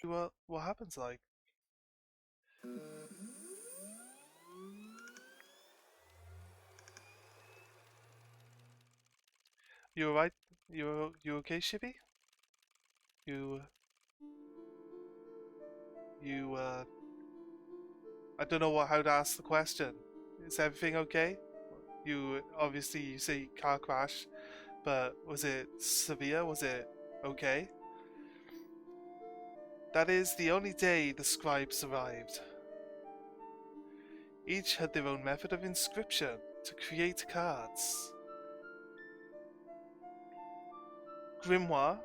What happens like? You alright? You okay, Shippy? You you I don't know how to ask the question. Is everything okay? You obviously you say car crash, but was it severe? Was it okay? That is the only day the scribes arrived. Each had their own method of inscription to create cards. Grimoire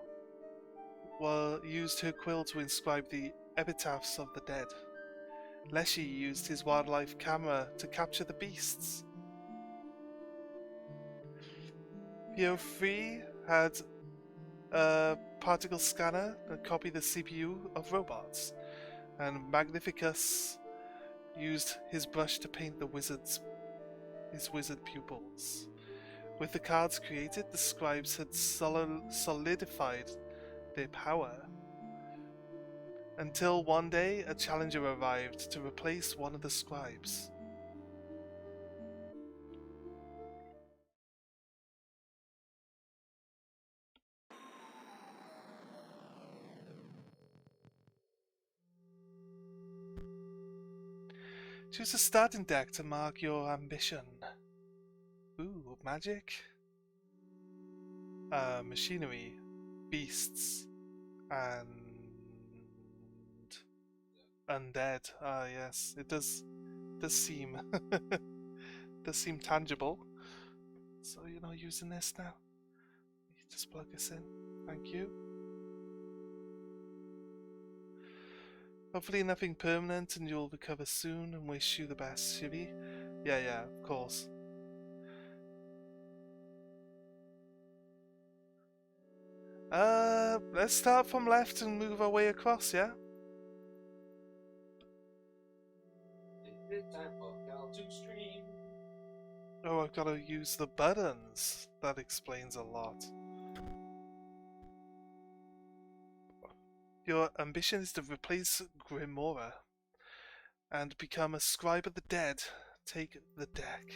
used her quill to inscribe the epitaphs of the dead. Leshy used his wildlife camera to capture the beasts. PO3 had a particle scanner that copied the CPU of robots, and Magnificus used his brush to paint his wizard pupils. With the cards created, the scribes had solidified their power. Until one day, a challenger arrived to replace one of the scribes. Choose a starting deck to mark your ambition. Ooh, magic? Machinery, beasts, and undead. Ah, yes, it does seem does seem tangible. So you're not using this now. You just plug this in. Thank you. Hopefully nothing permanent, and you'll recover soon. And wish you the best, Shivi. Yeah, of course. Let's start from left and move our way across, yeah? Oh, I've got to use the buttons. That explains a lot. Your ambition is to replace Grimora and become a scribe of the dead. Take the deck.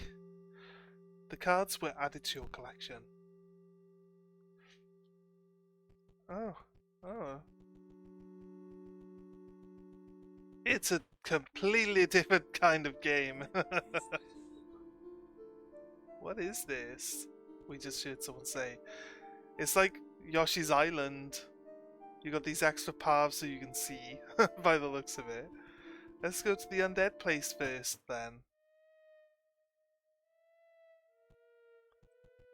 The cards were added to your collection. Oh. It's a completely different kind of game. What is this? We just heard someone say. It's like Yoshi's Island. You got these extra paths so you can see, by the looks of it. Let's go to the undead place first, then.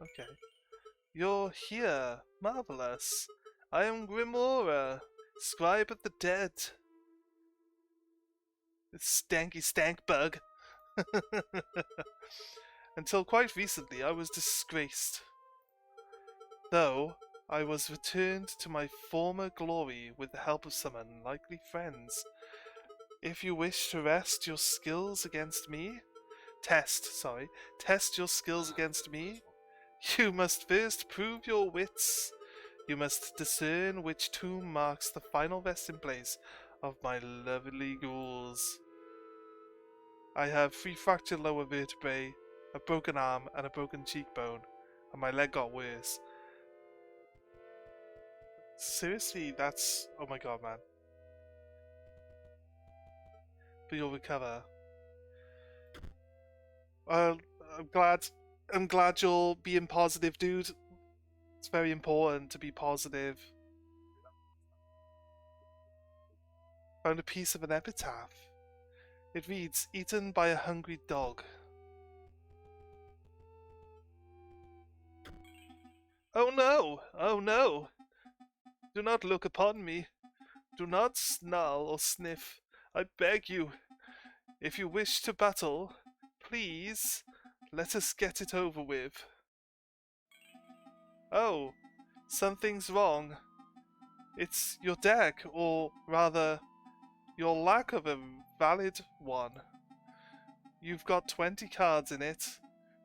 Okay. You're here. Marvelous. I am Grimora, scribe of the dead. Stanky stank bug. Until quite recently, I was disgraced. Though, I was returned to my former glory with the help of some unlikely friends. If you wish to test your skills against me, you must first prove your wits. You must discern which tomb marks the final resting place of my lovely ghouls. I have 3 fractured lower vertebrae, a broken arm, and a broken cheekbone, and my leg got worse. Seriously, that's... oh my god, man. But you'll recover. I'm glad you're being positive, dude. It's very important to be positive. Found a piece of an epitaph. It reads, eaten by a hungry dog. Oh no! Oh no! Do not look upon me. Do not snarl or sniff. I beg you. If you wish to battle, please, let us get it over with. Oh, something's wrong. It's your deck, or rather, your lack of a valid one. You've got 20 cards in it,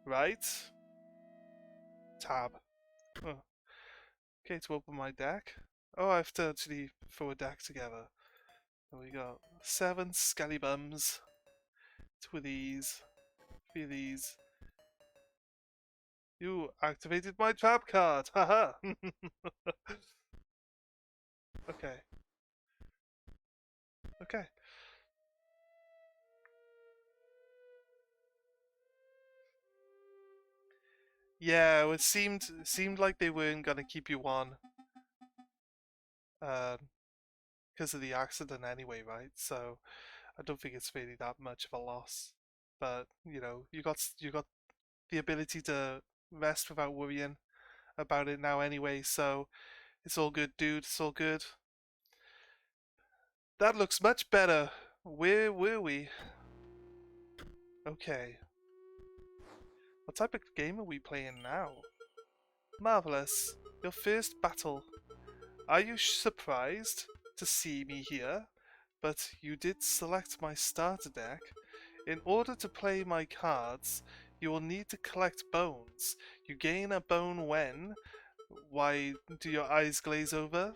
right? Tab. Oh. Okay, to open my deck. Oh, I have to actually throw a deck together. We got 7 skelly bums. 2 of these. 3 of these. You activated my trap card! Haha! Okay. Okay. Yeah, it seemed like they weren't gonna keep you on. Because of the accident anyway, right? So I don't think it's really that much of a loss. But you know, you got the ability to rest without worrying about it now anyway. So it's all good, dude. It's all good. That looks much better. Where were we? Okay. What type of game are we playing now? Marvelous. Your first battle. Are you surprised to see me here? But you did select my starter deck. In order to play my cards, you will need to collect bones. You gain a bone when... Why do your eyes glaze over?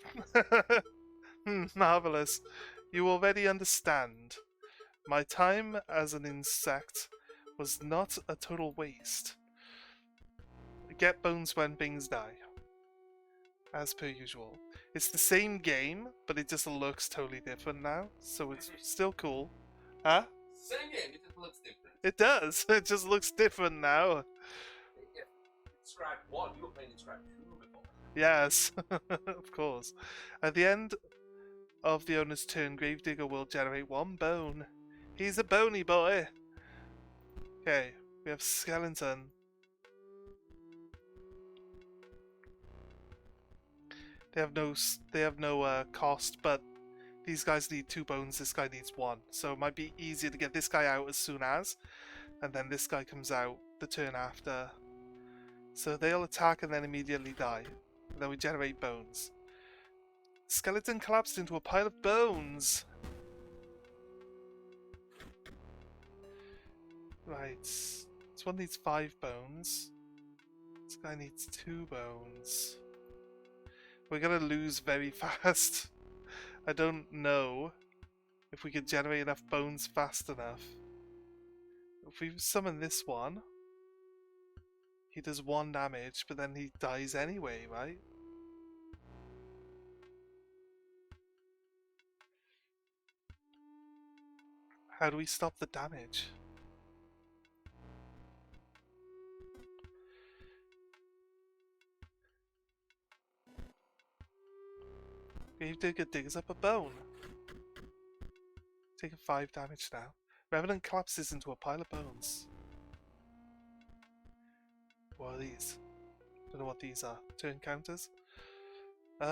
Marvelous. You already understand. My time as an insect was not a total waste. Get bones when things die. As per usual. It's the same game, but it just looks totally different now, so it's still cool. Huh? Same game, it just looks different. It does. It just looks different now. Yeah. Inscribe 1, you were playing Inscribe 2 before. Yes, of course. At the end of the owner's turn, Gravedigger will generate 1 bone. He's a bony boy. Okay, we have Skeleton. They have no cost, but these guys need 2 bones. This guy needs 1, so it might be easier to get this guy out as soon as, and then this guy comes out the turn after. So they'll attack and then immediately die. And then we generate bones. Skeleton collapsed into a pile of bones. Right. This one needs 5 bones. This guy needs 2 bones. We're gonna lose very fast. I don't know if we could generate enough bones fast enough. If we summon this one, he does 1 damage, but then he dies anyway, right? How do we stop the damage? Gravedigger digs up a bone. Taking 5 damage now. Revenant collapses into a pile of bones. What are these? Don't know what these are. Turn counters? 2.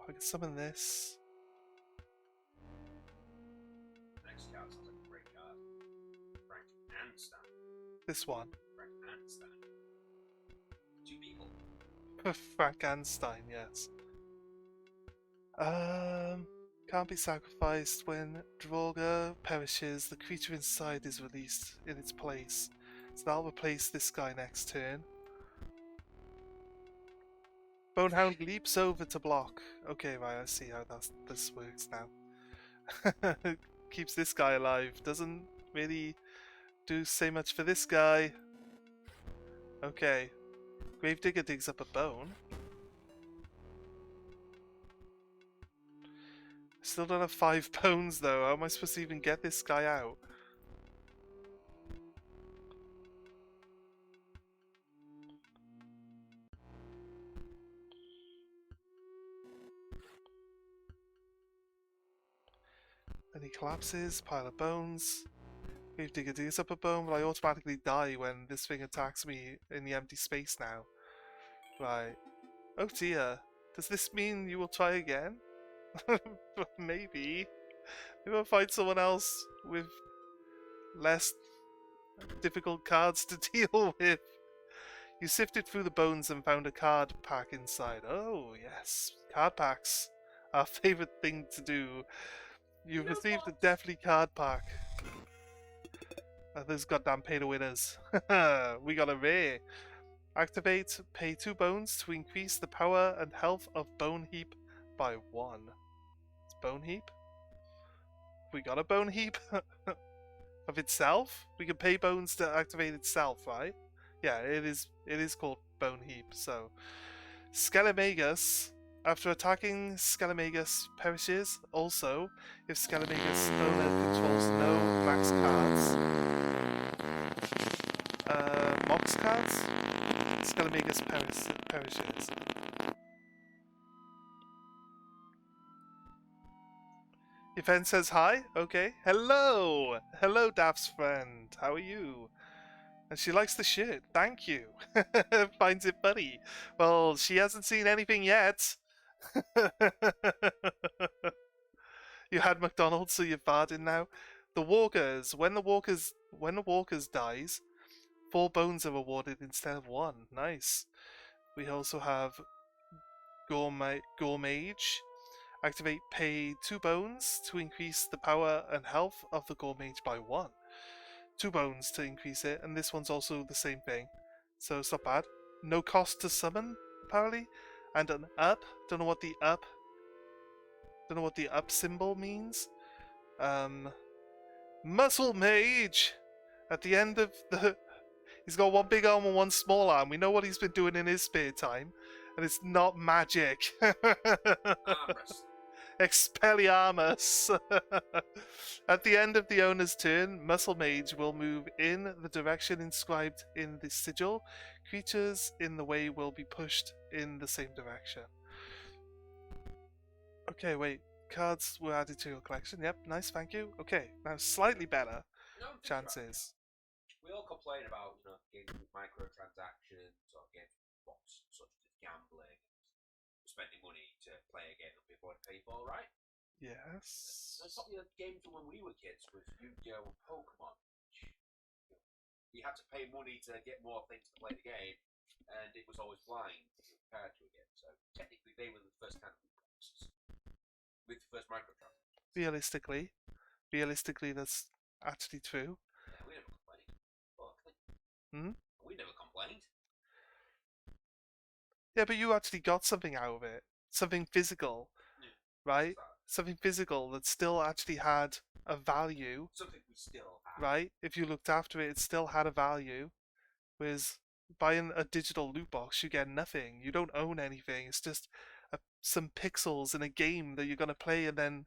I can summon this. Next card sounds like a great card. Frank and Stan. This one. Frank and Stan. 2 people. Frankenstein, yes. Can't be sacrificed. When Droga perishes, the creature inside is released in its place. So that'll replace this guy next turn. Bonehound leaps over to block. Okay, right, I see how this works now. Keeps this guy alive. Doesn't really say much for this guy. Okay. Gravedigger digs up a bone. Still don't have 5 bones though. How am I supposed to even get this guy out? Then he collapses, pile of bones. Gravedigger digs up a bone, but I automatically die when this thing attacks me in the empty space now. Right. Oh dear. Does this mean you will try again? Maybe. Maybe I'll find someone else with less difficult cards to deal with. You sifted through the bones and found a card pack inside. Oh, yes. Card packs. Our favourite thing to do. You've received a Deathly card pack. Those goddamn pay-to-winners. We got a rare. Activate, pay 2 bones to increase the power and health of Bone Heap by 1. It's Bone Heap? We got a Bone Heap of itself? We can pay bones to activate itself, right? Yeah, it is called Bone Heap, so... Scalamagus. After attacking, Scalamagus perishes. Also, if Scalamagus owner controls no max cards, mox cards, Scalamagus perishes. Your friend says hi? Okay. Hello! Hello, Daph's friend. How are you? And she likes the shirt. Thank you. Finds it funny. Well, she hasn't seen anything yet. You had McDonald's, so you're farting now. The walkers. When the walkers dies, 4 bones are awarded instead of 1. Nice. We also have Gourmage. Activate, pay 2 bones to increase the power and health of the Gourmage by 1. 2 bones to increase it, and this one's also the same thing. So it's not bad. No cost to summon, apparently. And an up. Don't know what the up symbol means. Muscle Mage! At the end of the... He's got one big arm and one small arm. We know what he's been doing in his spare time. And it's not magic. Expelliarmus! At the end of the owner's turn, Muscle Mage will move in the direction inscribed in the sigil. Creatures in the way will be pushed in the same direction. Okay, wait. Cards were added to your collection. Yep, nice, thank you. Okay, now slightly better chances. We all complain about, games with microtransactions or games with bots such as gambling, spending money to play a game that we afford to pay for, right? Yes. There's something that games from when we were kids with Yu-Gi-Oh! And Pokemon. We had to pay money to get more things to play the game, and it was always blind compared to a game. So technically, they were the first kind of boxes with the first microtransactions. Realistically, that's actually true. Yeah, we never complained. Hmm? We never complained. Yeah, but you actually got something out of it. Something physical, right? Something physical that still actually had a value. Something we still have. Right? If you looked after it, it still had a value. Whereas buying a digital loot box, you get nothing. You don't own anything. It's just some pixels in a game that you're going to play and then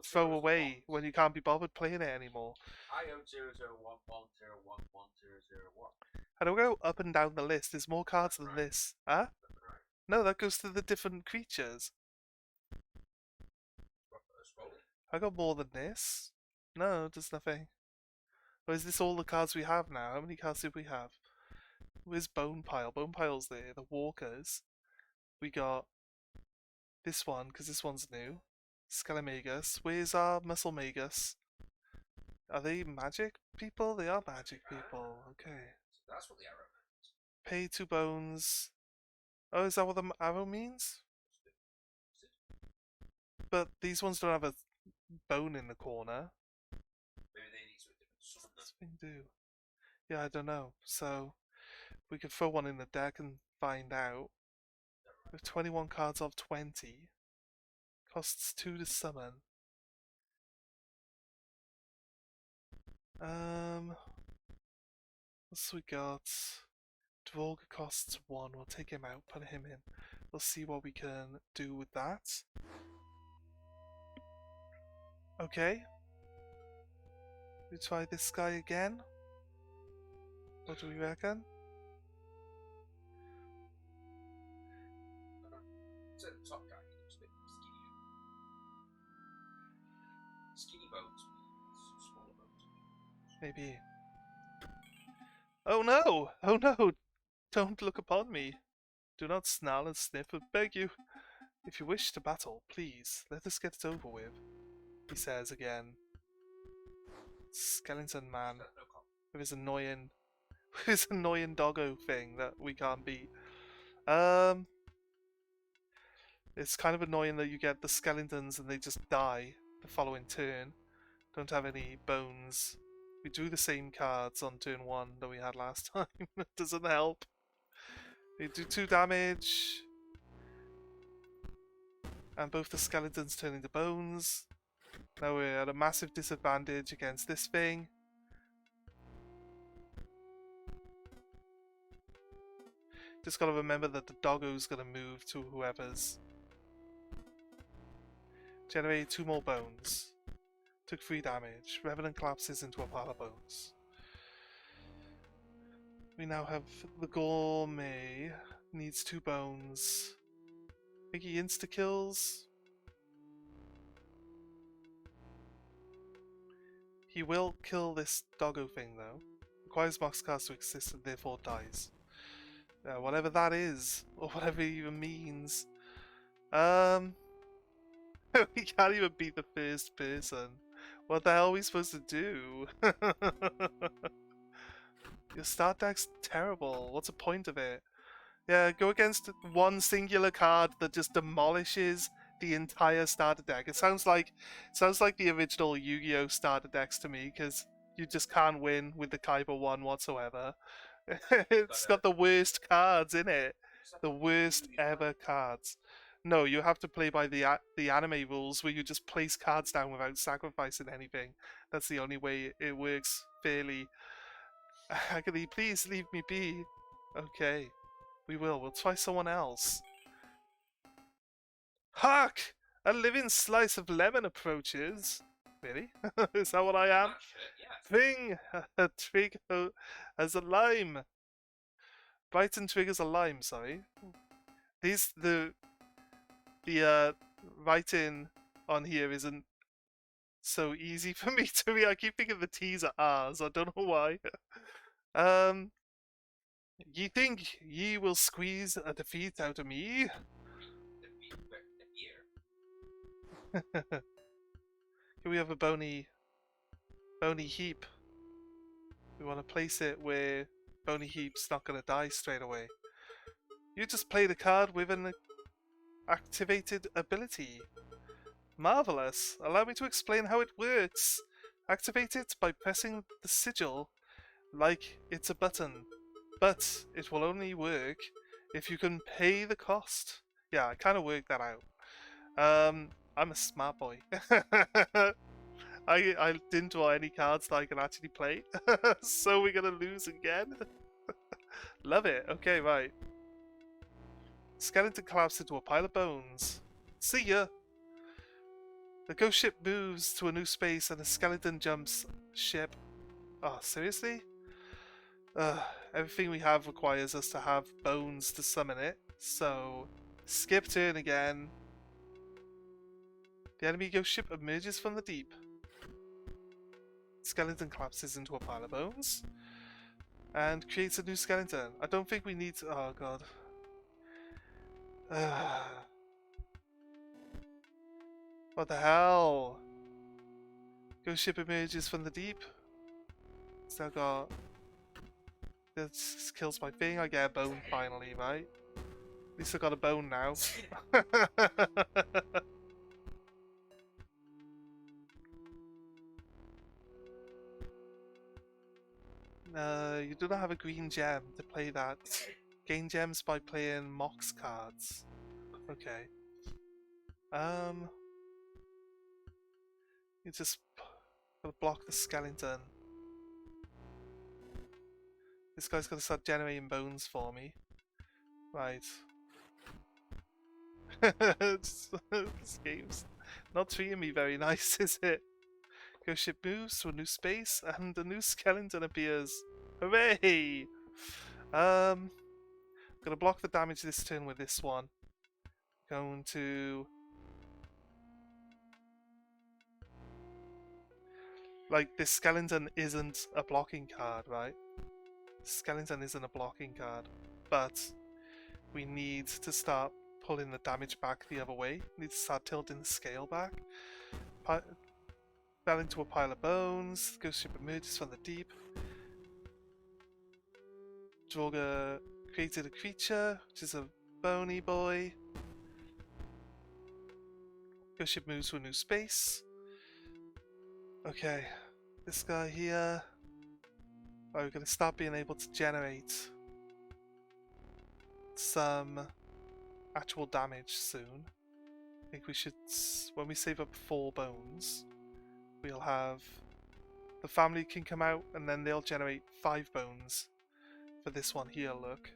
throw away when you can't be bothered playing it anymore. I own 0011011001. I don't go up and down the list. There's more cards than this. Huh? No, that goes to the different creatures. I got more than this. No, there's nothing. Or is this all the cards we have now? How many cards did we have? Where's Bone Pile? Bone Pile's there. The Walkers. We got this one, because this one's new. Scalamagus. Where's our Muscle Magus? Are they magic people? They are magic people. Okay. So that's what the arrow means. Pay 2 bones. Oh, is that what the arrow means? But these ones don't have a bone in the corner. Maybe they need something different. Something do. Yeah, I don't know. So we could throw one in the deck and find out. With 21 cards of 20. Costs 2 to summon. What's we got? Dvorga costs 1. We'll take him out, put him in. We'll see what we can do with that. Okay. We try this guy again. What do we reckon? So the top guy looks a bit skinnier. Skinny bones means smaller bones. Maybe. Oh no! Oh no! Don't look upon me. Do not snarl and sniff, I beg you. If you wish to battle, please, let us get it over with, he says again. Skeleton man. With his annoying doggo thing that we can't beat. It's kind of annoying that you get the skeletons and they just die the following turn. Don't have any bones We drew the same cards on turn 1 that we had last time. It doesn't help. We do 2 damage. And both the skeletons turn into bones. Now we're at a massive disadvantage against this thing. Just gotta remember that the doggo's gonna move to whoever's. Generate 2 more bones. Took 3 damage. Revenant collapses into a pile of bones. We now have the gourmet. Needs 2 bones. I think he insta-kills. He will kill this doggo thing though. Requires boxcars to exist and therefore dies. Whatever that is, or whatever it even means. We can't even beat the first person. What the hell are we supposed to do? Your start deck's terrible. What's the point of it? Yeah, go against one singular card that just demolishes the entire starter deck. It sounds like the original Yu-Gi-Oh starter decks to me, because you just can't win with the Kyber one whatsoever. It's got the worst cards in it. The worst ever cards. No, you have to play by the anime rules where you just place cards down without sacrificing anything. That's the only way it works fairly. Agony, please leave me be. Okay, we will. We'll try someone else. Hark! A living slice of lemon approaches. Really? Is that what I am? Thing! A twig as a lime. Brighton triggers a lime, sorry. The writing on here isn't so easy for me to read. I keep thinking the T's are R's. I don't know why. Ye think ye will squeeze a defeat out of me? Here we have a bony heap. We want to place it where bony heap's not going to die straight away. You just played a card with an activated ability. Marvelous. Allow me to explain how it works. Activate it by pressing the sigil like it's a button. But it will only work if you can pay the cost. Yeah, I kind of worked that out. I'm a smart boy. I didn't draw any cards that I can actually play. So we're gonna lose again. Love it. Okay, right. Skeleton collapsed into a pile of bones. See ya! The ghost ship moves to a new space and the skeleton jumps ship. Oh, seriously? Everything we have requires us to have bones to summon it. So, skip turn again. The enemy ghost ship emerges from the deep. Skeleton collapses into a pile of bones. And creates a new skeleton. I don't think we need to... Oh, God. What the hell? Ghost ship emerges from the deep. Still got... This kills my thing. I get a bone finally, right? At least I got a bone now. You do not have a green gem to play that. Gain gems by playing Mox cards. Okay. You just gotta block the skeleton. This guy's gonna start generating bones for me. Right. This game's not treating me very nice, is it? Ghost ship moves to a new space and a new skeleton appears. Hooray! I'm gonna block the damage this turn with this one. Going to... Like, this skeleton isn't a blocking card, right? Skeleton isn't a blocking card, but we need to start pulling the damage back the other way. We need to start tilting the scale back. Fell into a pile of bones. Ghost ship emerges from the deep. Droga created a creature, which is a bony boy. Ghost ship moves to a new space. Okay, this guy here. Right, we're going to start being able to generate some actual damage soon. I think we should, when we save up 4 bones, we'll have, the family can come out and then they'll generate 5 bones for this one here, look.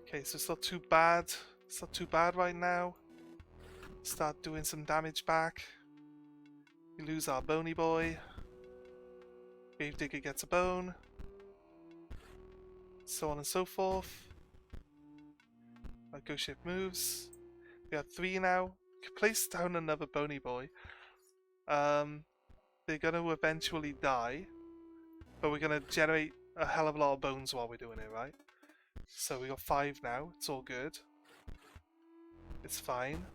Okay, so it's not too bad. It's not too bad right now. Start doing some damage back. We lose our bony boy. Gravedigger gets a bone. So on and so forth. Our ghost ship moves. We have 3 now. Can place down another bony boy. They're gonna eventually die, but we're gonna generate a hell of a lot of bones while we're doing it, right? So we got 5 now. It's all good. It's fine.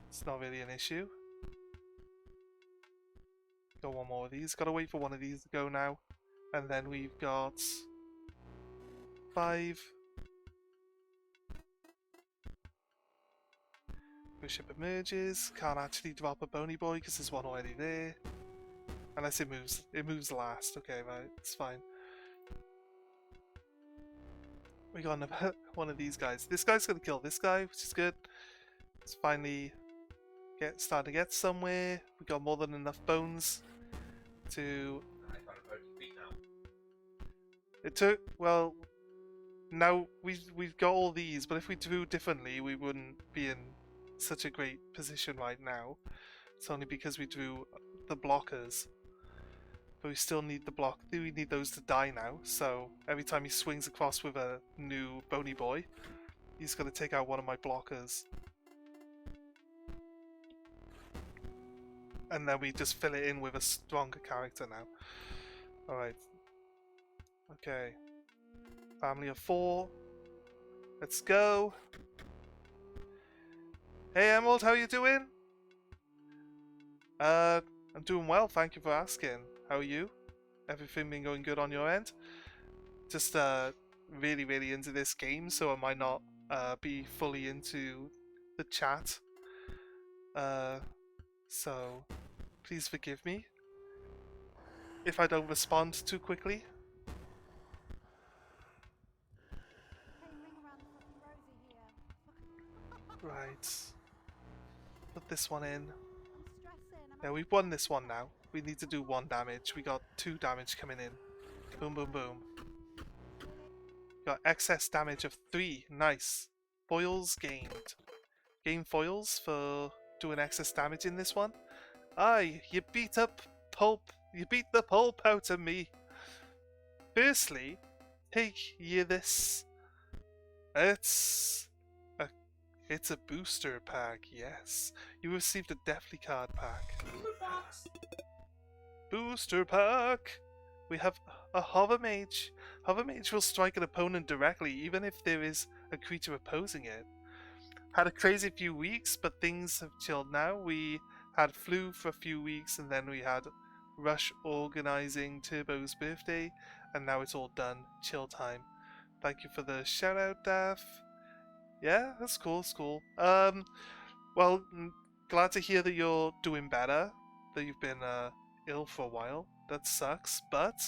It's not really an issue. Got 1 more of these. Gotta wait for one of these to go now. And then we've got 5. Bishop emerges. Can't actually drop a bony boy because there's one already there. Unless it moves. It moves last. Okay, right. It's fine. We got another one of these guys. This guy's gonna kill this guy, which is good. It's finally starting to get somewhere. We got more than enough bones to. It took, well, now we've got all these, but if we drew differently, we wouldn't be in such a great position right now. It's only because we drew the blockers. But we still need the block. We need those to die now, so every time he swings across with a new bony boy, he's going to take out one of my blockers. And then we just fill it in with a stronger character now. Alright. Okay. Family of 4. Let's go. Hey Emerald, how you doing? I'm doing well, thank you for asking. How are you? Everything been going good on your end? Just really, really into this game, so I might not be fully into the chat. So please forgive me if I don't respond too quickly. Right. Put this one in. Yeah, we've won this one now. We need to do 1 damage. We got 2 damage coming in. Boom, boom, boom. Got excess damage of 3. Nice. Foils gained. Gain foils for doing excess damage in this one. Aye, you beat up pulp. You beat the pulp out of me. Firstly, take ye this. It's a booster pack, yes. You received a Deathly card pack. Booster pack! We have a Hover Mage. Hover Mage will strike an opponent directly, even if there is a creature opposing it. Had a crazy few weeks, but things have chilled now. We had flu for a few weeks, and then we had Rush organizing Turbo's birthday, and now it's all done. Chill time. Thank you for the shout out, Daff. Yeah, that's cool, that's cool. Well, glad to hear that you're doing better, that you've been ill for a while. That sucks, but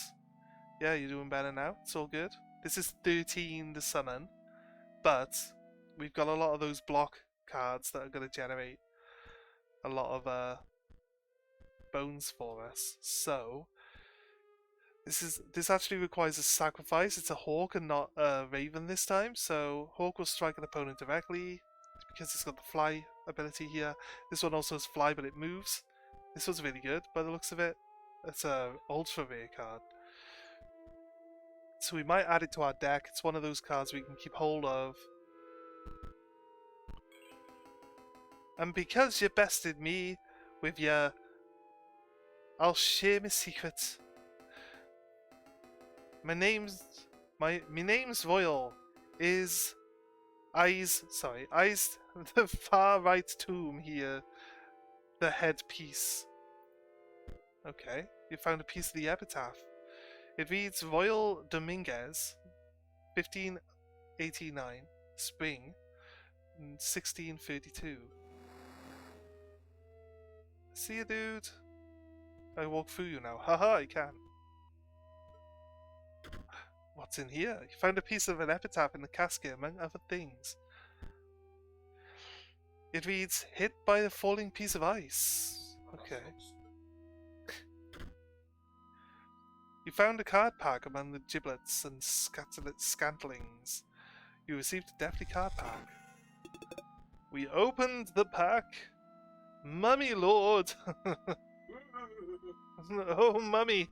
yeah, you're doing better now. It's all good. This is 13 to summon, but we've got a lot of those block cards that are going to generate a lot of bones for us. So this actually requires a sacrifice. It's a Hawk and not a Raven this time. So Hawk will strike an opponent directly because it's got the fly ability here. This one also has fly, but it moves. This one's really good by the looks of it. It's a ultra rare card. So we might add it to our deck. It's one of those cards we can keep hold of. And because you bested me with your... I'll share my secret. My name's Royal is Eyes the far right tomb here. The headpiece. Okay, you found a piece of the epitaph. It reads Royal Dominguez, 1589, Spring, 1632. See you, dude. I walk through you now. Haha, I can. What's in here? You found a piece of an epitaph in the casket, among other things. It reads, hit by a falling piece of ice. Okay. You found a card pack among the giblets and scantlings. You received a deathly card pack. We opened the pack. Mummy Lord! Oh, Mummy!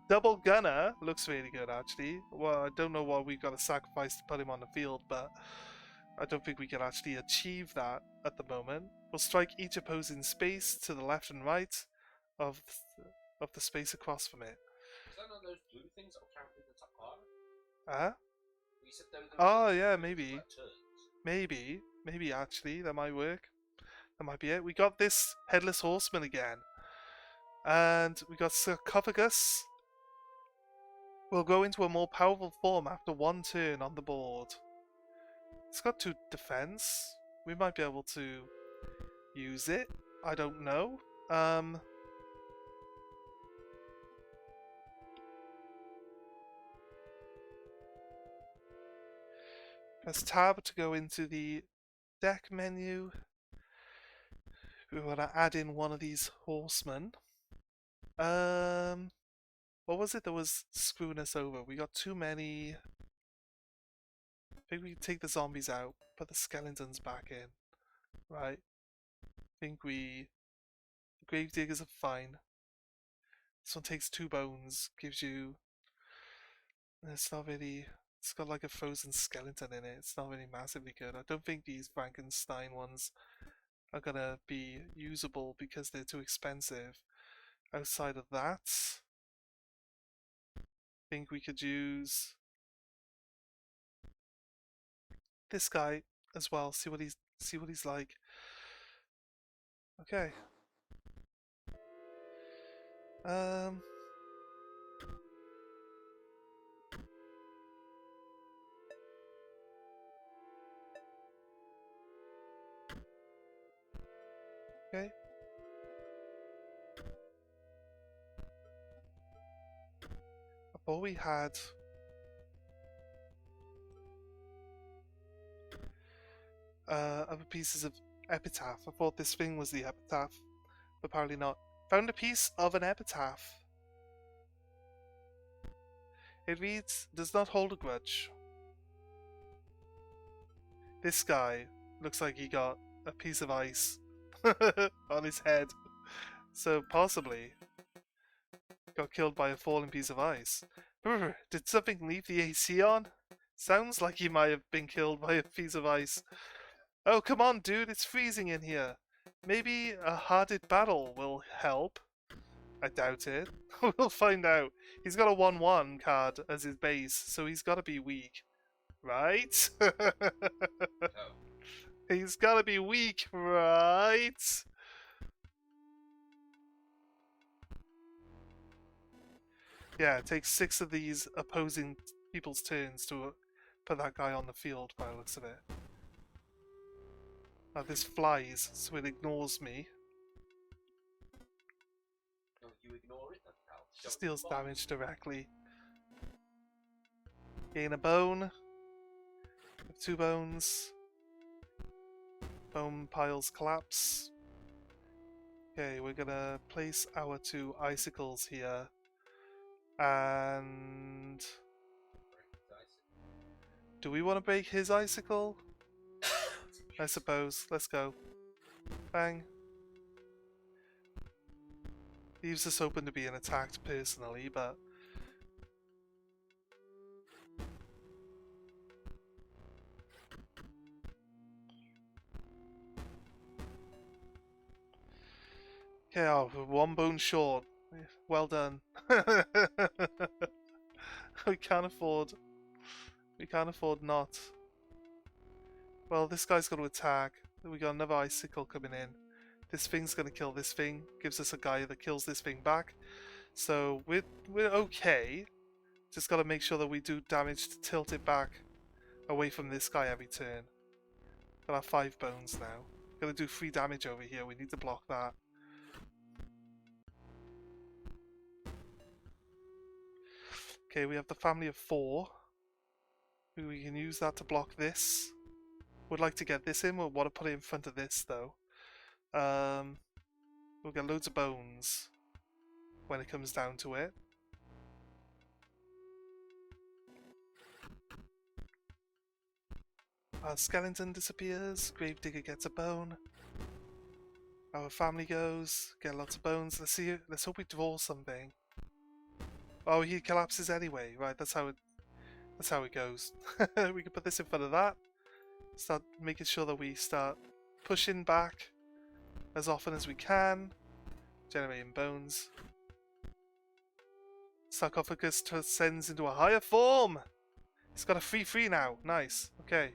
Double Gunner looks really good, actually. Well, I don't know what we've got to sacrifice to put him on the field, but I don't think we can actually achieve that at the moment. We'll strike each opposing space to the left and right of the space across from it. Is that not those blue things that were counted in the top card? Huh? You said those Oh, yeah, maybe. like turns. Maybe actually, that might work. That might be it. We got this Headless Horseman again. And we got Sarcophagus. We'll go into a more powerful form after one turn on the board. It's got 2 defense. We might be able to use it. I don't know. Press tab to go into the deck menu. We want to add in one of these horsemen. What was it that was screwing us over? We got too many. I think we can take the zombies out, put the skeletons back in. Right. I think the gravediggers are fine. This one takes 2 bones, gives you. It's not really. It's got like a frozen skeleton in it. It's not really massively good. I don't think these Frankenstein ones are gonna be usable because they're too expensive. Outside of that, I think we could use this guy as well. See what he's like. Okay. Okay. Before we had other pieces of epitaph. I thought this thing was the epitaph, but apparently not. Found a piece of an epitaph. It reads, does not hold a grudge. This guy looks like he got a piece of ice on his head. So possibly got killed by a falling piece of ice. Did something leave the AC on? Sounds like he might have been killed by a piece of ice. Oh, come on, dude, it's freezing in here. Maybe a hearted battle will help. I doubt it. We'll find out. He's got a 1/1 card as his base, so he's got to be weak. Right? He's got to be weak, right? Yeah, it takes 6 of these opposing people's turns to put that guy on the field by the looks of it. Now this flies, so it ignores me. No, you ignore it, that's Steals damage directly. Gain a bone. 2 bones. Bone piles collapse. Okay, we're gonna place our 2 icicles here. And do we want to break his icicle? I suppose. Let's go. Bang. Leaves us open to being attacked personally, but okay, oh, we're 1 bone short. Well done. We can't afford not. Well, this guy's got to attack. We got another icicle coming in. This thing's gonna kill this thing. Gives us a guy that kills this thing back. So we're okay. Just gotta make sure that we do damage to tilt it back away from this guy every turn. Got our 5 bones now. Gonna do 3 damage over here. We need to block that. Okay, we have the family of 4. We can use that to block this. Would like to get this in. We'll want to put it in front of this though. We'll get loads of bones when it comes down to it. Our skeleton disappears. Gravedigger gets a bone. Our family goes. Get lots of bones. Let's see. Let's hope we draw something. Oh, he collapses anyway. Right, that's how it goes. We can put this in front of that. Start making sure that we start pushing back as often as we can. Generating bones. Sarcophagus transcends into a higher form! It's got a 3-3 now. Nice. Okay.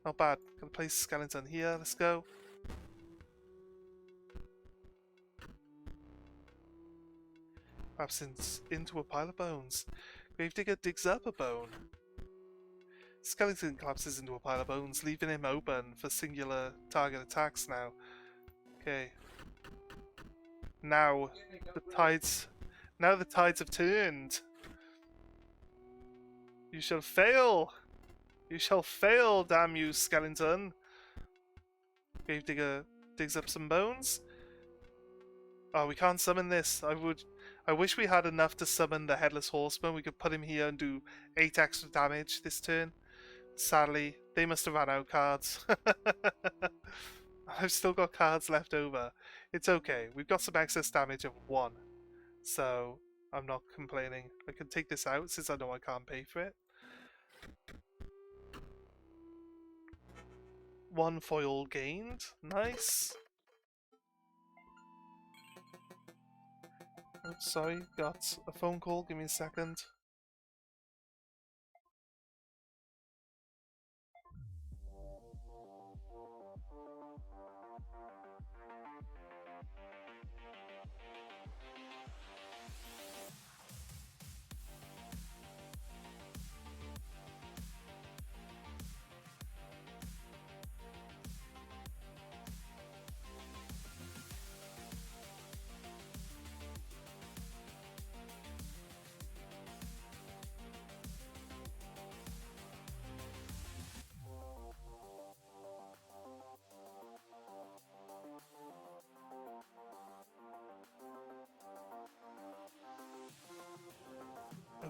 Not bad. Gonna place skeleton here. Let's go. Absence into a pile of bones. Gravedigger digs up a bone. Skeleton collapses into a pile of bones, leaving him open for singular target attacks now. Okay. Now the tides have turned. You shall fail! You shall fail, damn you, skeleton! Gravedigger digs up some bones. Oh, we can't summon this. I wish we had enough to summon the Headless Horseman. We could put him here and do 8 extra damage this turn. Sadly, they must have run out cards. I've still got cards left over. It's okay. We've got some excess damage of 1. So, I'm not complaining. I can take this out since I know I can't pay for it. 1 foil gained. Nice. Oh, sorry, got a phone call. Give me a second.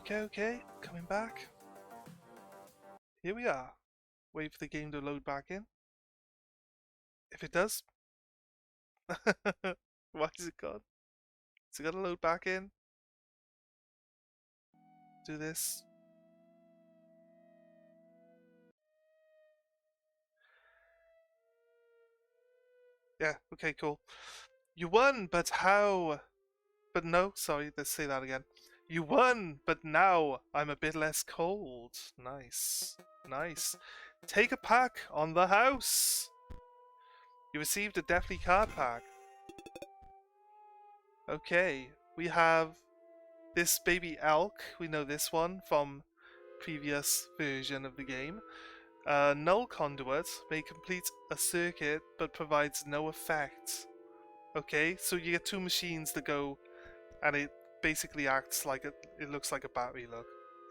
Okay, coming back. Here we are. Wait for the game to load back in. If it does. Why is it gone? Is it gonna load back in? Do this. Yeah, okay, cool. You won, but how? But no, sorry, let's say that again. You won, but now I'm a bit less cold. Nice. Nice. Take a pack on the house. You received a Deathly card pack. Okay, we have this baby elk. We know this one from previous version of the game. Null Conduit may complete a circuit but provides no effect. Okay, so you get 2 machines that go, and it basically acts like it looks like a battery look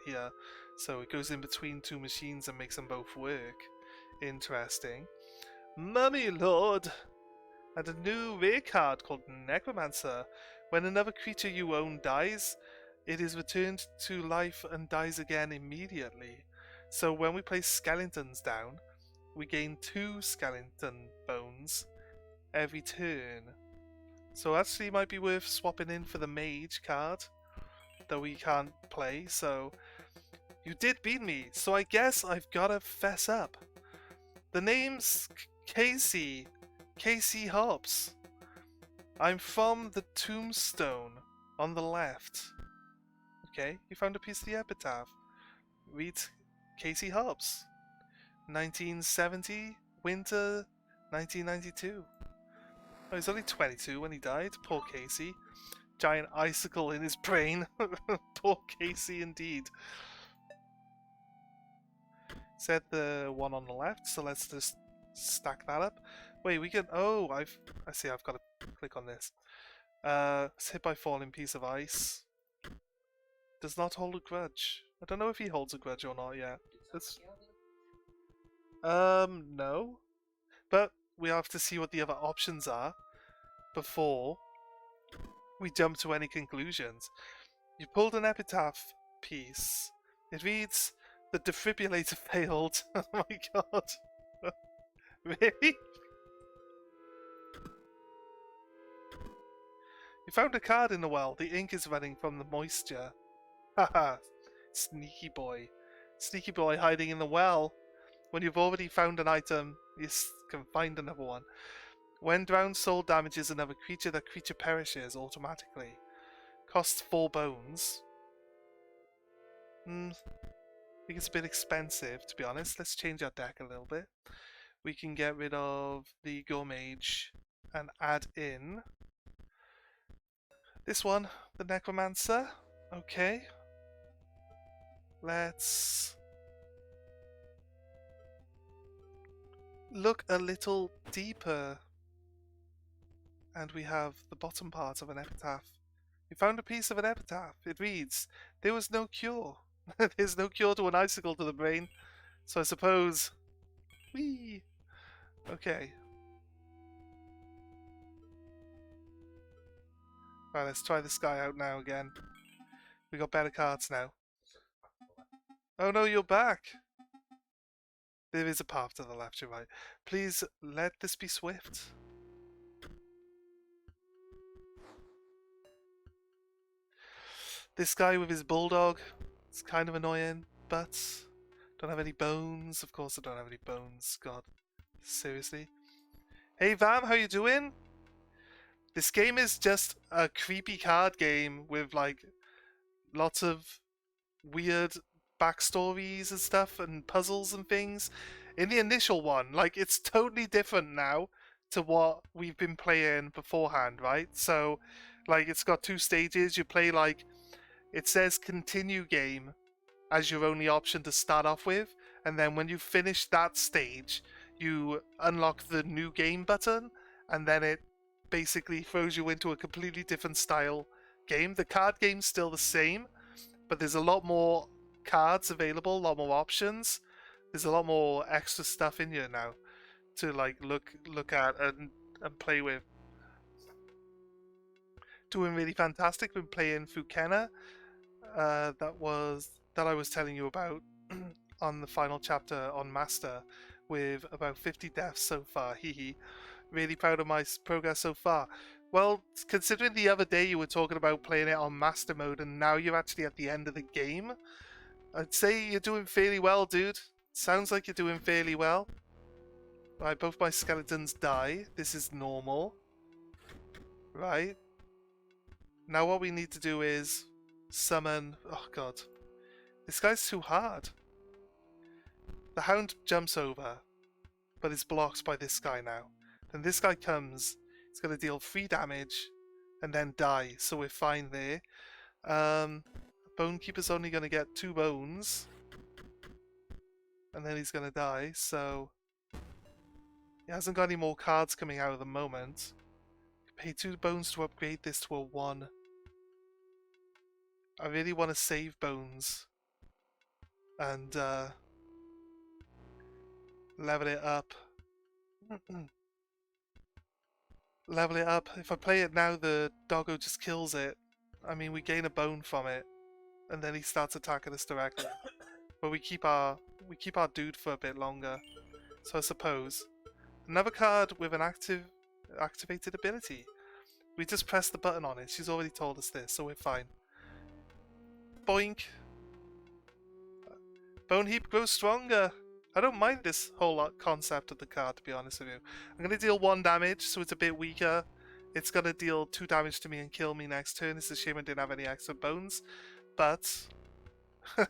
here. So it goes in between 2 machines and makes them both work. Interesting. Mummy Lord! And a new rare card called Necromancer. When another creature you own dies, it is returned to life and dies again immediately. So when we place skeletons down, we gain 2 skeleton bones every turn. So actually it might be worth swapping in for the mage card that we can't play. So you did beat me, so I guess I've gotta fess up. The name's Casey Hobbs. I'm from the tombstone on the left. Okay, you found a piece of the epitaph. Reads Casey Hobbs. 1970, winter 1992. Oh, he's only 22 when he died. Poor Casey. Giant icicle in his brain. Poor Casey indeed. Said the one on the left, so let's just stack that up. Wait, we can... Oh, I see, I've got to click on this. It's hit by falling piece of ice. Does not hold a grudge. I don't know if he holds a grudge or not yet. Let's... No. But we have to see what the other options are before we jump to any conclusions. You pulled an epitaph piece. It reads, "The defibrillator failed." Oh my god. Really? You found a card in the well. The ink is running from the moisture. Haha. Sneaky boy. Sneaky boy hiding in the well. When you've already found an item, you can find another one. When drowned soul damages another creature, that creature perishes automatically. Costs 4 bones. I think it's a bit expensive, to be honest. Let's change our deck a little bit. We can get rid of the Go Mage and add in this one, the Necromancer. Okay. Let's look a little deeper. And we have the bottom part of an epitaph. You found a piece of an epitaph. It reads, "There was no cure." There's no cure to an icicle to the brain. So I suppose... Whee! Okay. Right, let's try this guy out now again. We got better cards now. Oh no, you're back! There is a path to the left, you're right. Please let this be swift. This guy with his bulldog, it's kind of annoying, but don't have any bones. Of course I don't have any bones. God, seriously. Hey Vam, how you doing? This game is just a creepy card game with like lots of weird backstories and stuff and puzzles and things. In the initial one, like it's totally different now to what we've been playing beforehand, right? So like it's got 2 stages. You play like, it says continue game as your only option to start off with, and then when you finish that stage you unlock the new game button, and then it basically throws you into a completely different style game. The card game's still the same, but there's a lot more cards available, a lot more options. There's a lot more extra stuff in here now to like look at and play with. Doing really fantastic. Been playing Fukena. That I was telling you about on the final chapter on Master, with about 50 deaths so far. Hehe. Really proud of my progress so far. Well, considering the other day you were talking about playing it on Master mode and now you're actually at the end of the game, I'd say you're doing fairly well, dude. Sounds like you're doing fairly well. Right, both my skeletons die. This is normal. Right. Now what we need to do is summon... Oh god. This guy's too hard. The hound jumps over, but is blocked by this guy now. Then this guy comes, it's going to deal 3 damage, and then die, so we're fine there. Bonekeeper's only going to get 2 bones, and then he's going to die, so... He hasn't got any more cards coming out at the moment. Pay 2 bones to upgrade this to a 1. I really want to save bones and level it up. Level it up. If I play it now, the doggo just kills it. I mean, we gain a bone from it, and then he starts attacking us directly. But we keep our dude for a bit longer. So I suppose another card with an activated ability. We just press the button on it. She's already told us this, so we're fine. Boink. Bone heap grows stronger. I don't mind this whole concept of the card, to be honest with you. I'm going to deal 1 damage, so it's a bit weaker. It's going to deal 2 damage to me and kill me next turn. It's a shame I didn't have any extra bones. But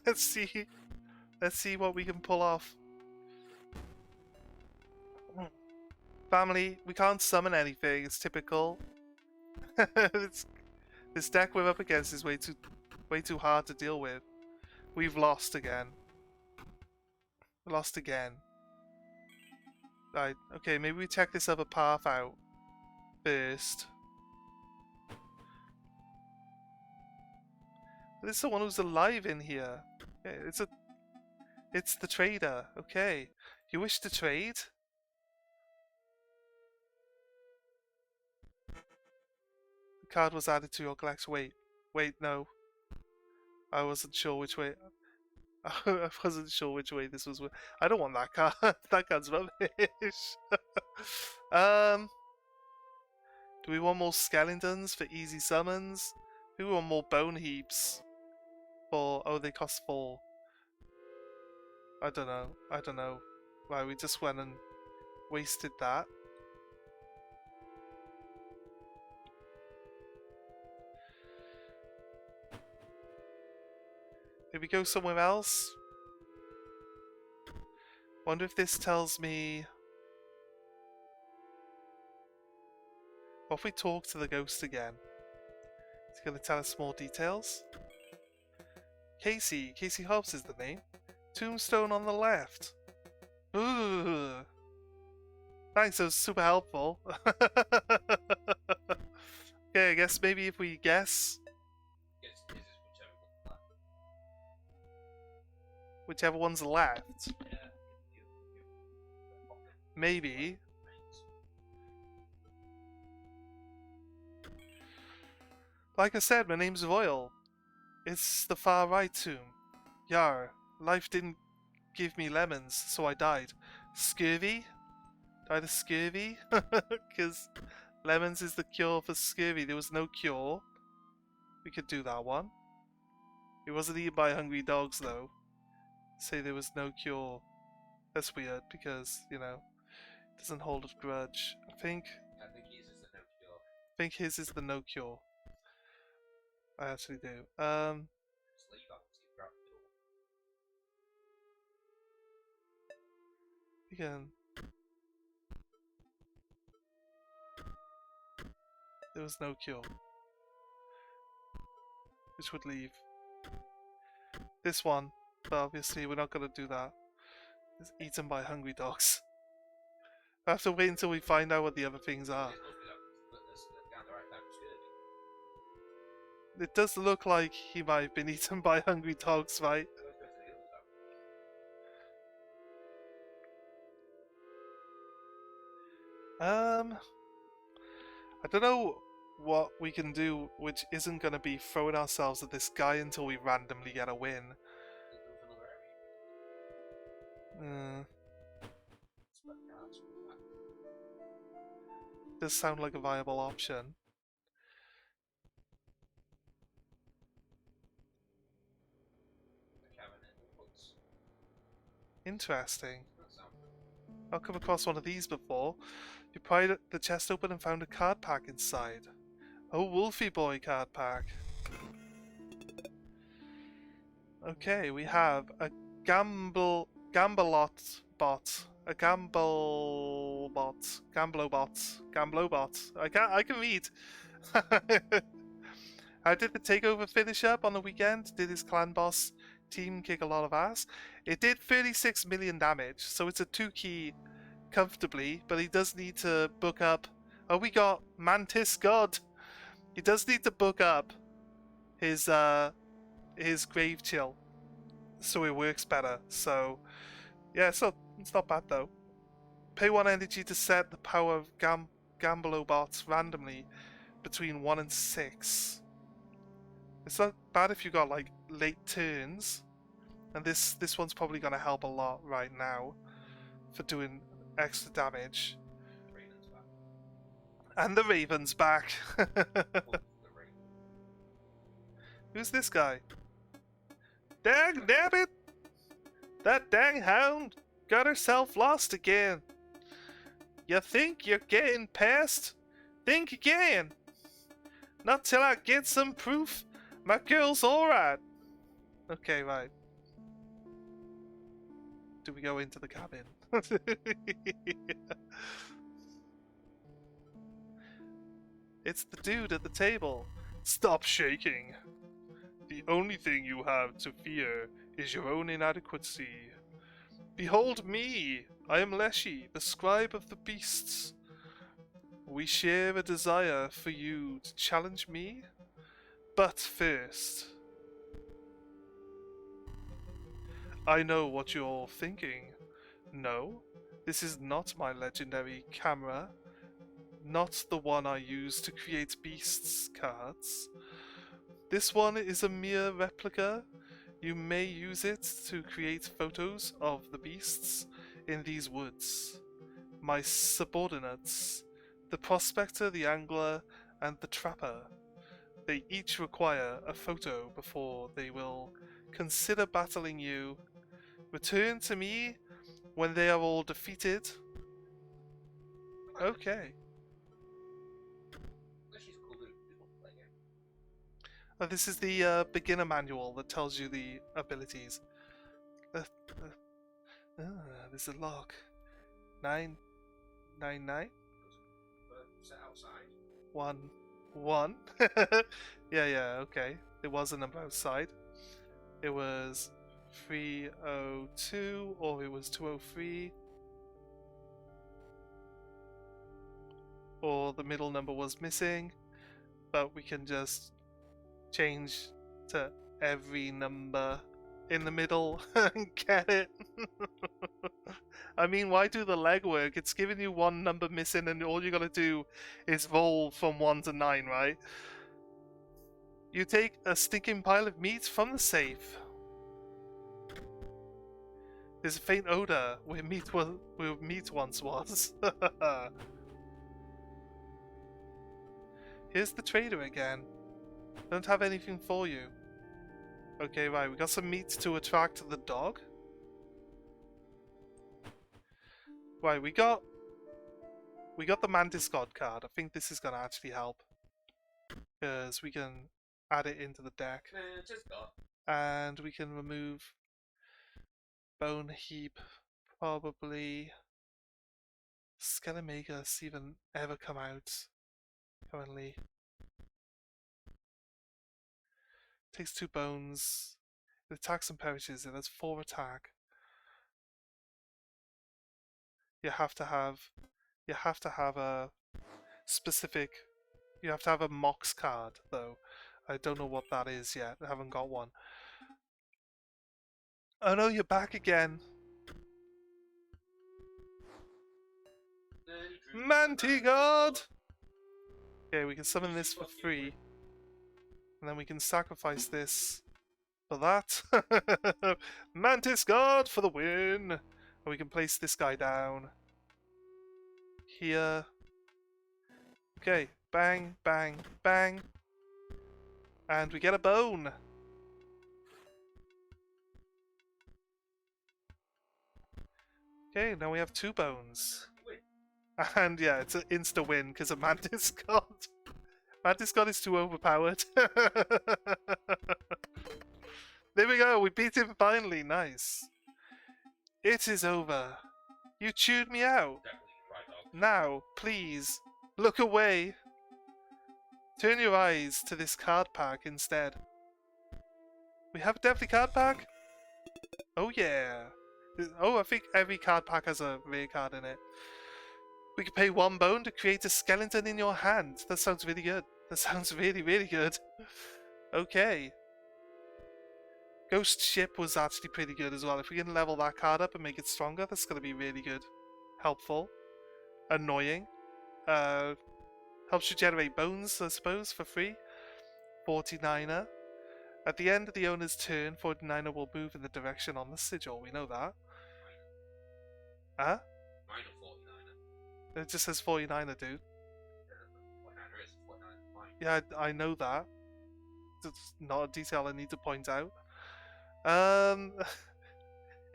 let's see what we can pull off. Family, we can't summon anything. It's typical. This deck we're up against is way too hard to deal with. We've lost again. Lost again. Right, okay, maybe we check this other path out first. This is the one who's alive in here. Yeah, it's the trader. Okay. You wish to trade? The card was added to your collection. Wait, no. I wasn't sure which way. I wasn't sure which way this was. I don't want that card. That card's rubbish. Do we want more skeletons for easy summons? Do we want more bone heaps? Oh, they cost 4. I don't know. Right, we just went and wasted that. Maybe go somewhere else? Wonder if this tells me... What if we talk to the ghost again? Is he going to tell us more details? Casey Hobbs is the name. Tombstone on the left. Ooh. Thanks, that was super helpful. Okay, I guess maybe if we guess... Whichever one's left. Maybe. Like I said, my name's Royal. It's the far right tomb. Yar, life didn't give me lemons, so I died. Scurvy? Died of scurvy? Because lemons is the cure for scurvy. There was no cure. We could do that one. It wasn't eaten by hungry dogs, though. Say there was no cure. That's weird, because, you know, it doesn't hold a grudge. I think his is the no cure. I think his is the no cure. I actually do. Again. There was no cure. Which would leave this one, but obviously we're not gonna do that. It's eaten by hungry dogs. I have to wait until we find out what the other things are. It does look like he might have been eaten by hungry dogs, right? I don't know what we can do which isn't going to be throwing ourselves at this guy until we randomly get a win. Does sound like a viable option. Interesting. I've come across one of these before. You pried the chest open and found a card pack inside. Oh, Wolfie Boy card pack. Okay, we have a Gambelot bot. A Gamblobot. I can read. How did the takeover finish up on the weekend? Did his clan boss team kick a lot of ass? It did 36 million damage, so it's a 2-key comfortably, but he does need to book up. Oh, we got Mantis God. He does need to book up his grave chill, so it works better. So yeah, so it's not bad though. Pay 1 energy to set the power of Gambelobots randomly between 1 and 6. It's not bad if you got like late turns, and this one's probably gonna help a lot right now for doing extra damage. And the Raven's back. Who's this guy? Dang nabbit! That dang hound got herself lost again. You think you're getting past? Think again. Not till I get some proof my girl's alright. Okay, right. Do we go into the cabin? It's the dude at the table. Stop shaking. The only thing you have to fear is your own inadequacy. Behold me! I am Leshy, the scribe of the beasts. We share a desire for you to challenge me. But first, I know what you're thinking. No, this is not my legendary camera. Not the one I use to create beasts cards. This one is a mere replica. You may use it to create photos of the beasts in these woods. My subordinates, the prospector, the angler, and the trapper. They each require a photo before they will consider battling you. Return to me when they are all defeated. Okay. This is the beginner manual that tells you the abilities. There's a lock. 999? Set outside. 1. Yeah, okay. There was a number outside. It was 302 or it was 203. Or the middle number was missing. But we can just change to every number in the middle and get it. I mean, why do the legwork? It's giving you one number missing and all you gotta do is roll from 1 to 9, right? You take a stinking pile of meat from the safe. There's a faint odor where meat once was. Here's the trader again. Don't have anything for you. Okay, right, we got some meat to attract the dog. Right, we got the Mantis God card. I think this is gonna actually help. Because we can add it into the deck. And we can remove Bone Heap, probably. Skelemagus even ever come out currently. Takes 2 bones. It attacks and perishes. It has 4 attack. You have to have a specific. You have to have a Mox card though. I don't know what that is yet. I haven't got one. Oh no, you're back again. Mantigod! Okay, we can summon this for free. And then we can sacrifice this for that. Mantis God for the win! And we can place this guy down. Here. Okay, bang, bang, bang. And we get a bone. Okay, now we have 2 bones. And yeah, it's an insta win because of Mantis God. Mantis God is too overpowered. There we go, we beat him finally, nice. It is over. You chewed me out. Now, please, look away. Turn your eyes to this card pack instead. We have a Deathly card pack? Oh yeah. Oh, I think every card pack has a rare card in it. We can pay 1 bone to create a skeleton in your hand. That sounds really good. That sounds really, really good. Okay. Ghost Ship was actually pretty good as well. If we can level that card up and make it stronger, that's going to be really good. Helpful. Annoying. Helps you generate bones, I suppose, for free. 49er. At the end of the owner's turn, 49er will move in the direction on the sigil. We know that. Huh? It just says 49er, dude. Yeah, I know that. It's not a detail I need to point out.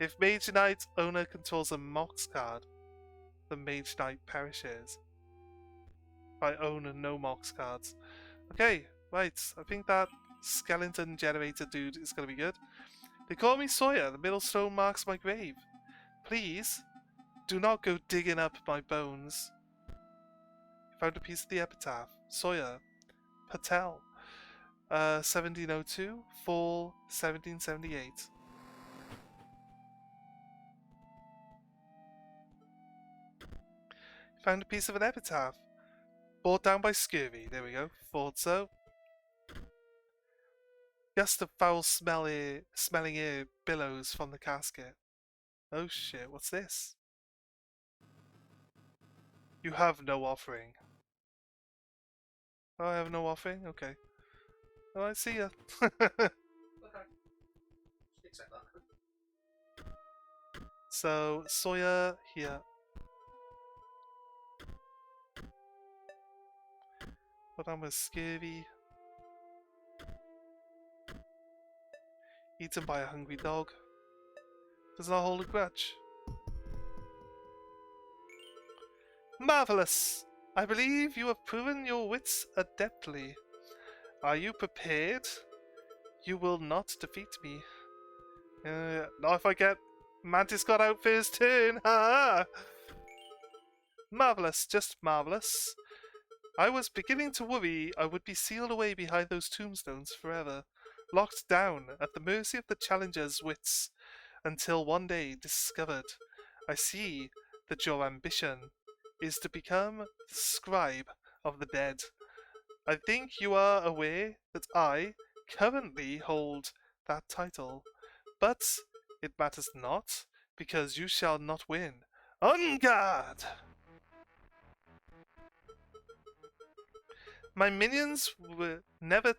If Mage Knight owner controls a Mox card, the Mage Knight perishes. I own no Mox cards. Okay, right. I think that skeleton generator dude is going to be good. They call me Sawyer. The middle stone marks my grave. Please, do not go digging up my bones. Found a piece of the epitaph. Sawyer. Patel. 1702. Fall 1778. Found a piece of an epitaph. Brought down by scurvy. There we go. Thought so. Gust of smelling air billows from the casket. Oh shit, what's this? You have no offering. Oh, I have no offering? Okay. Oh, I see ya. Okay. Accept that. So, Sawyer here. But I'm a scurvy. Eaten by a hungry dog. Does not hold a grudge. Marvelous! I believe you have proven your wits adeptly. Are you prepared? You will not defeat me. Not if I get Mantis got out for his turn. Ha! Marvelous, just marvelous. I was beginning to worry I would be sealed away behind those tombstones forever, locked down at the mercy of the challenger's wits, until one day discovered. I see that your ambition is to become the scribe of the dead. I think you are aware that I currently hold that title, but it matters not, because you shall not win. On guard! My minions will never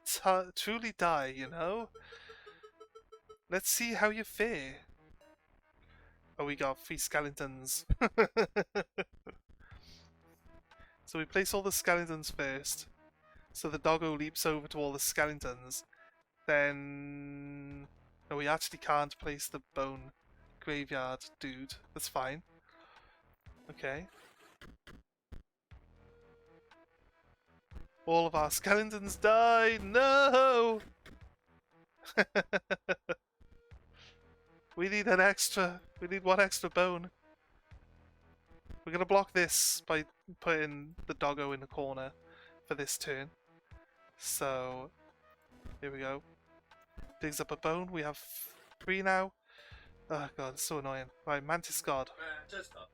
truly die, you know? Let's see how you fare. Oh, we got 3 skeletons. So we place all the skeletons first. So the doggo leaps over to all the skeletons. Then... No, we actually can't place the bone graveyard dude. That's fine. Okay. All of our skeletons die! No! We need an extra. We need 1 extra bone. We're gonna block this by putting the doggo in the corner for this turn. So, here we go. Digs up a bone. We have 3 now. Oh god, it's so annoying. Right, Mantis God. Just up.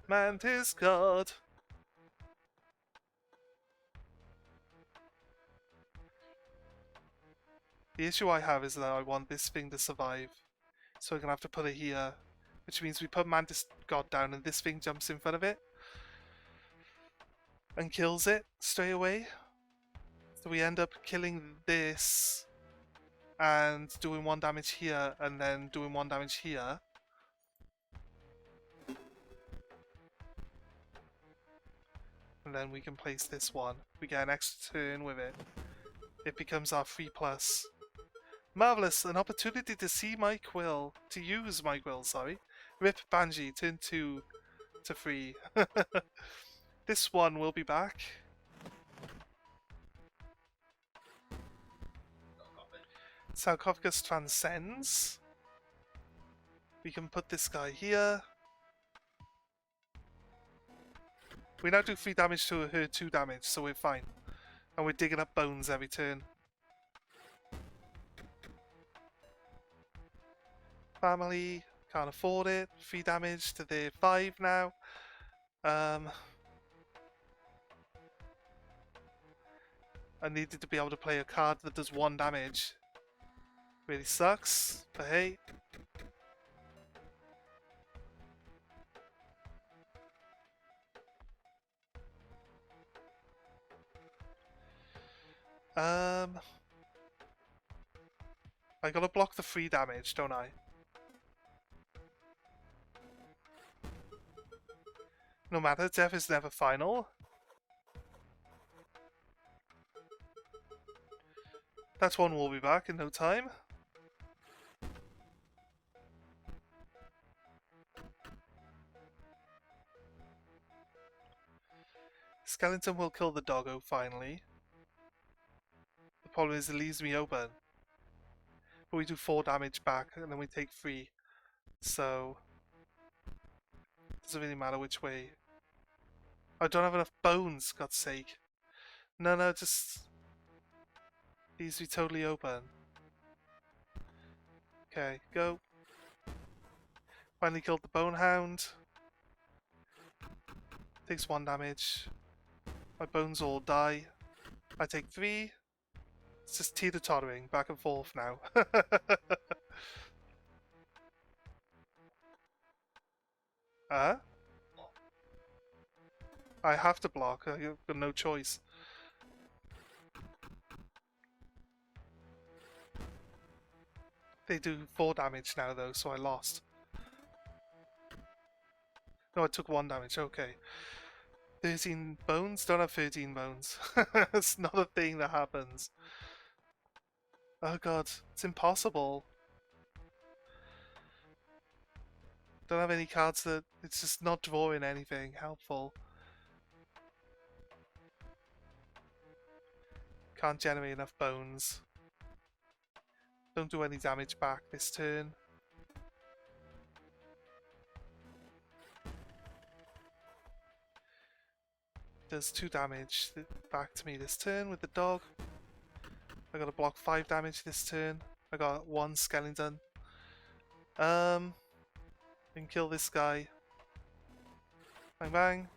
Mantis God! The issue I have is that I want this thing to survive. So we're gonna have to put it here. Which means we put Mantis God down and this thing jumps in front of it. And kills it straight away. So we end up killing this. And doing 1 damage here, and then doing 1 damage here. And then we can place this one. We get an extra turn with it. It becomes our 3+. Marvelous! An opportunity to see my quill. To use my quill, sorry. Rip Banji, turn 2 to 3. This one will be back. Sarcophagus transcends. We can put this guy here. We now do 3 damage to her 2 damage, so we're fine. And we're digging up bones every turn. Family, can't afford it. 3 damage to their 5 now. I needed to be able to play a card that does 1 damage. Really sucks, but hey. I gotta block the 3 damage, don't I? No matter, death is never final. That one will be back in no time. Skeleton will kill the doggo finally. The problem is it leaves me open. But we do 4 damage back and then we take 3. So it doesn't really matter which way. I don't have enough bones, God's sake. No, just leaves me totally open. Okay, go. Finally killed the bone hound. Takes 1 damage. My bones all die. I take 3. It's just teeter-tottering back and forth now. I have to block. I've got no choice. They do 4 damage now though, so I lost. No, I took 1 damage, okay. 13 bones? Don't have 13 bones. It's not a thing that happens. Oh god, it's impossible. Don't have any cards that... It's just not drawing anything helpful. Can't generate enough bones. Don't do any damage back this turn. Does 2 damage back to me this turn with the dog. I gotta block 5 damage this turn. I got 1 skeleton. Can kill this guy. Bang bang.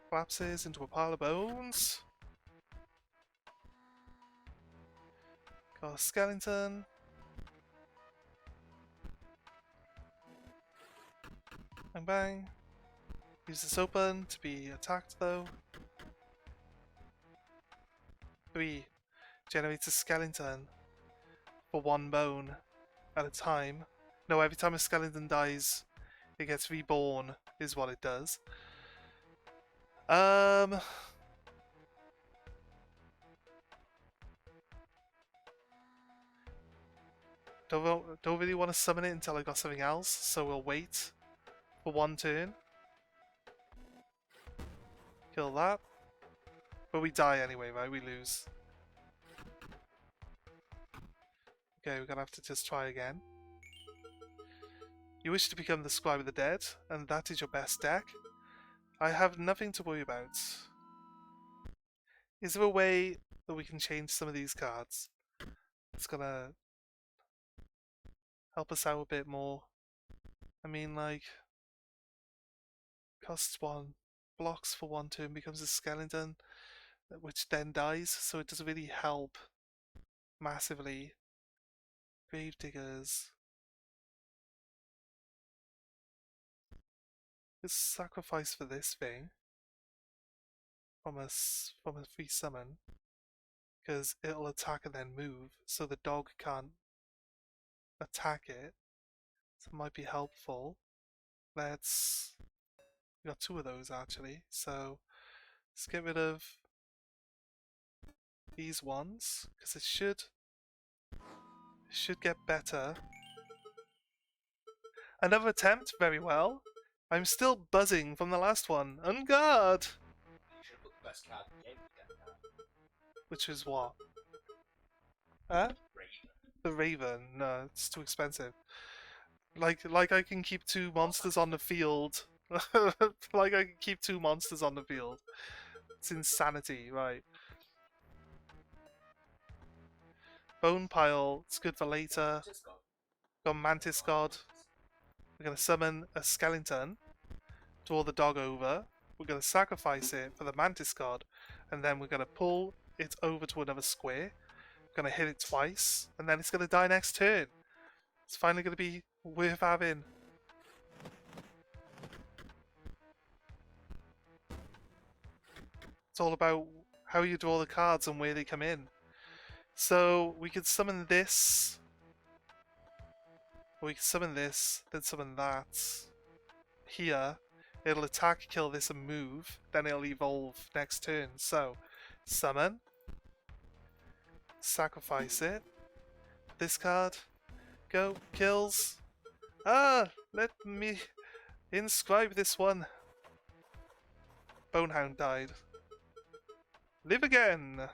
Collapses into a pile of bones. Got a skeleton. Bang bang. Use this open to be attacked though. 3. Generates a skeleton for 1 bone at a time. No, every time a skeleton dies, it gets reborn, is what it does. Don't really want to summon it until I got something else, so we'll wait for 1 turn. Kill that. But we die anyway, right? We lose. Okay, we're gonna have to just try again. You wish to become the Scribe of the Dead, and that is your best deck. I have nothing to worry about. Is there a way that we can change some of these cards? It's gonna help us out a bit more. I mean, like, costs 1, blocks for 1 turn, becomes a skeleton, which then dies, so it doesn't really help massively. Gravediggers. Just sacrifice for this thing from a free summon, because it'll attack and then move, so the dog can't attack it. So it might be helpful. We got 2 of those actually, so let's get rid of these ones, because it should get better. Another attempt, very well. I'm still buzzing from the last one. On guard! You should put the best card in the game with that card. Which is what? Huh? Raven. The Raven. No, it's too expensive. Like I can keep 2 monsters on the field. Like I can keep 2 monsters on the field. It's insanity, right? Bone Pile, it's good for later. Got Mantis God. We're going to summon a skeleton, draw the dog over. We're going to sacrifice it for the Mantis God, and then we're going to pull it over to another square. We're going to hit it twice, and then it's going to die next turn. It's finally going to be worth having. It's all about how you draw the cards and where they come in. So we could summon this, or we could summon this, then summon that. Here, it'll attack, kill this, and move. Then it'll evolve next turn. So, summon, sacrifice it. This card, go, kills. Ah, let me inscribe this one. Bonehound died. Live again.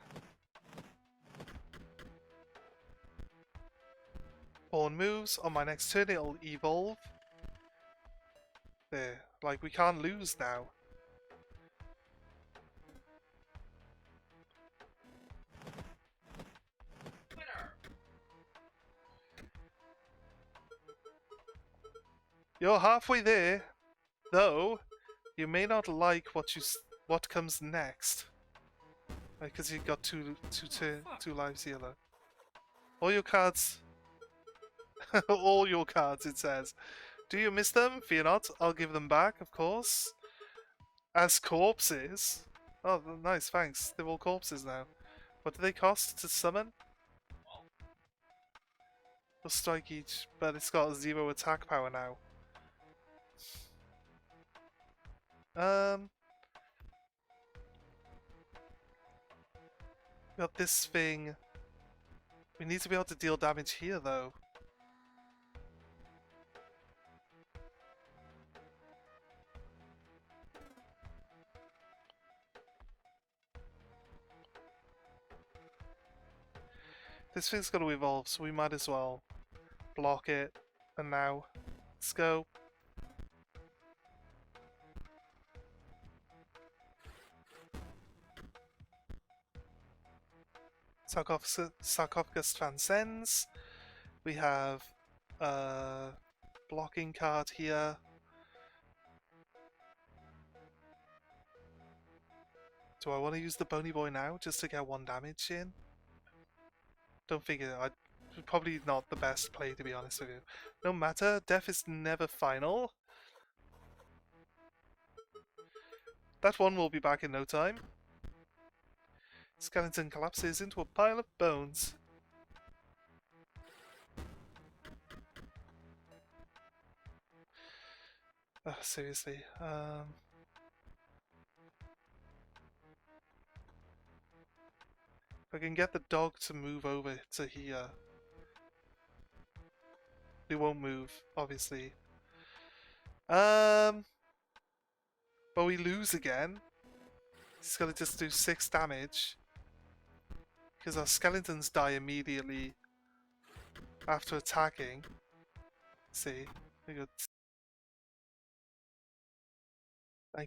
Pawn moves. On my next turn, it'll evolve. There. Like, we can't lose now. Winner. You're halfway there, though you may not like what you what comes next. Because you got two lives here though. All your cards, all your cards. It says, do you miss them? Fear not. I'll give them back, of course. As corpses. Oh, nice. Thanks. They're all corpses now. What do they cost to summon? Will strike each, but it's got 0 attack power now. Got this thing. We need to be able to deal damage here, though. This thing's got to evolve, so we might as well block it. And now, let's go. Sarcophagus transcends. We have a blocking card here. Do I want to use the Bony Boy now just to get 1 damage in? Don't think I'd probably not the best play, to be honest with you. No matter, death is never final. That one will be back in no time. Skeleton collapses into a pile of bones. Oh, seriously. If I can get the dog to move over to here. They won't move, obviously. But we lose again. He's gonna just do 6 damage. Because our skeletons die immediately after attacking. See? Thank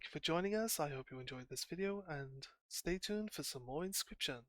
you for joining us. I hope you enjoyed this video and stay tuned for some more inscryption.